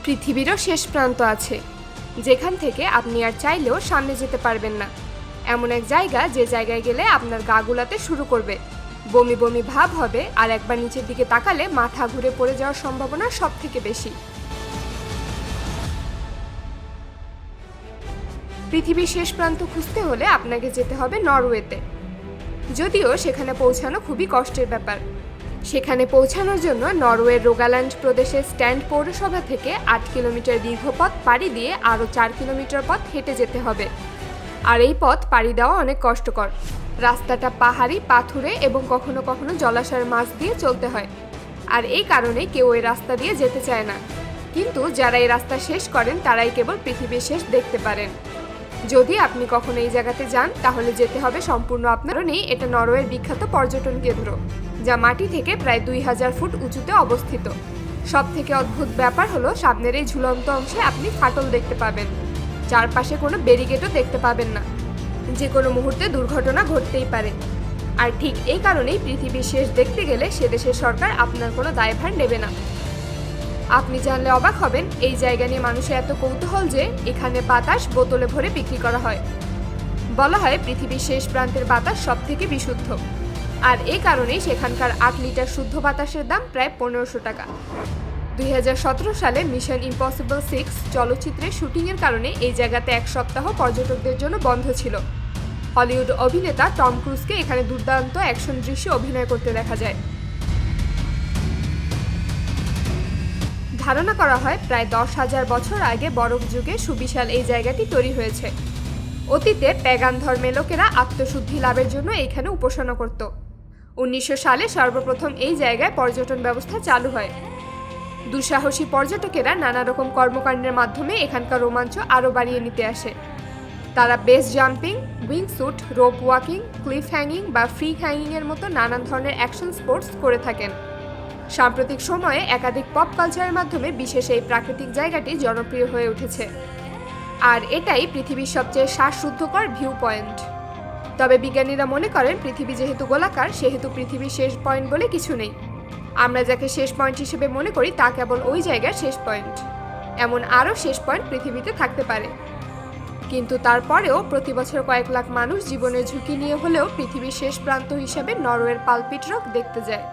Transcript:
পৃথিবীরও শেষ প্রান্ত আছে, যেখান থেকে আপনি আর চাইলেও সামনে যেতে পারবেন না। এমন এক জায়গা যে জায়গায় গেলে আপনার গা গুলাতে শুরু করবে, বমি বমি ভাব হবে, আর একবার নিচের দিকে তাকালে মাথা ঘুরে পড়ে যাওয়ার সম্ভাবনা সব থেকে বেশি। পৃথিবীর শেষ প্রান্ত খুঁজতে হলে আপনাকে যেতে হবে নরওয়েতে। যদিও সেখানে পৌঁছানো খুবই কষ্টের ব্যাপার। সেখানে পৌঁছানোর জন্য নরওয়ের রোগাল্যান্ড প্রদেশের স্ট্যান্ড পৌরসভা থেকে 8 কিলোমিটার দীর্ঘ পথ পাড়ি দিয়ে আরও 4 কিলোমিটার পথ হেঁটে যেতে হবে। আর এই পথ পাড়ি দেওয়া অনেক কষ্টকর। রাস্তাটা পাহাড়ি, পাথুরে এবং কখনো কখনো জলাশয়ের মাছ দিয়ে চলতে হয়। আর এই কারণে কেউ এই রাস্তা দিয়ে যেতে চায় না। কিন্তু যারা এই রাস্তা শেষ করেন তারাই কেবল পৃথিবীর শেষ দেখতে পারেন। যদি আপনি কখনো এই জায়গাতে যান তাহলে যেতে হবে সম্পূর্ণ আপনার নেই। এটা নরওয়ের বিখ্যাত পর্যটন কেন্দ্র, যা মাটি থেকে প্রায় 2000 ফুট উঁচুতে অবস্থিত। সব থেকে অদ্ভুত ব্যাপার হলো সামনের এই ঝুলন্ত অংশে আপনি ফাটল দেখতে পাবেন। চারপাশে কোনো ব্যারিকেডও দেখতে পাবেন না। যে কোনো মুহূর্তে দুর্ঘটনা ঘটতেই পারে। আর ঠিক এই কারণেই পৃথিবীর শেষ দেখতে গেলে সে দেশের সরকার আপনার কোনো দায়ভার নেবে না। আপনি জানলে অবাক হবেন, এই জায়গা নিয়ে মানুষের এত কৌতূহল যে এখানে বাতাস বোতলে ভরে বিক্রি করা হয়। বলা হয় পৃথিবীর শেষ প্রান্তের বাতাস সব থেকে বিশুদ্ধ। আর এই কারণেই সেখানকার 8 লিটার শুদ্ধ বাতাসের দাম প্রায় 1500 টাকা। 2017 সালে মিশন ইম্পসিবল 6 চলচ্চিত্রের শুটিংয়ের কারণে এই জায়গাতে এক সপ্তাহ পর্যটকদের জন্য বন্ধ ছিল। হলিউড অভিনেতা টম ক্রুজকে এখানে দুর্দান্ত অ্যাকশন দৃশ্যে অভিনয় করতে দেখা যায়। ধারণা করা হয় প্রায় 10,000 বছর আগে বরফ যুগে সুবিশাল এই জায়গাটি তৈরি হয়েছে। অতীতে প্যাগান ধর্মের লোকেরা আত্মশুদ্ধি লাভের জন্য এখানে উপাসনা করত। 1900 সালে সর্বপ্রথম এই জায়গায় পর্যটন ব্যবস্থা চালু হয়। দুঃসাহসী পর্যটকেরা নানা রকম কর্মকাণ্ডের মাধ্যমে এখানকার রোমাঞ্চ আরও বাড়িয়ে নিতে আসে। তারা base jumping, wingsuit, rope walking, cliff hanging বা ফ্রি হ্যাঙ্গিংয়ের মতো নানান ধরনের অ্যাকশন স্পোর্টস করে থাকেন। সাম্প্রতিক সময়ে একাধিক পপ কালচারের মাধ্যমে বিশেষ এই প্রাকৃতিক জায়গাটি জনপ্রিয় হয়ে উঠেছে। আর এটাই পৃথিবীর সবচেয়ে শ্বাসরুদ্ধকর ভিউ পয়েন্ট। তবে বিজ্ঞানীরা মনে করেন পৃথিবী যেহেতু গোলাকার, সেহেতু পৃথিবীর শেষ পয়েন্ট বলে কিছু নেই। আমরা যাকে শেষ পয়েন্ট হিসেবে মনে করি তা কেবল ওই জায়গার শেষ পয়েন্ট। এমন আরও শেষ পয়েন্ট পৃথিবীতে থাকতে পারে। কিন্তু তারপরেও প্রতি বছর কয়েক লাখ মানুষ জীবনের ঝুঁকি নিয়ে হলেও পৃথিবীর শেষ প্রান্ত হিসেবে নরওয়ের পালপিট রক দেখতে যায়।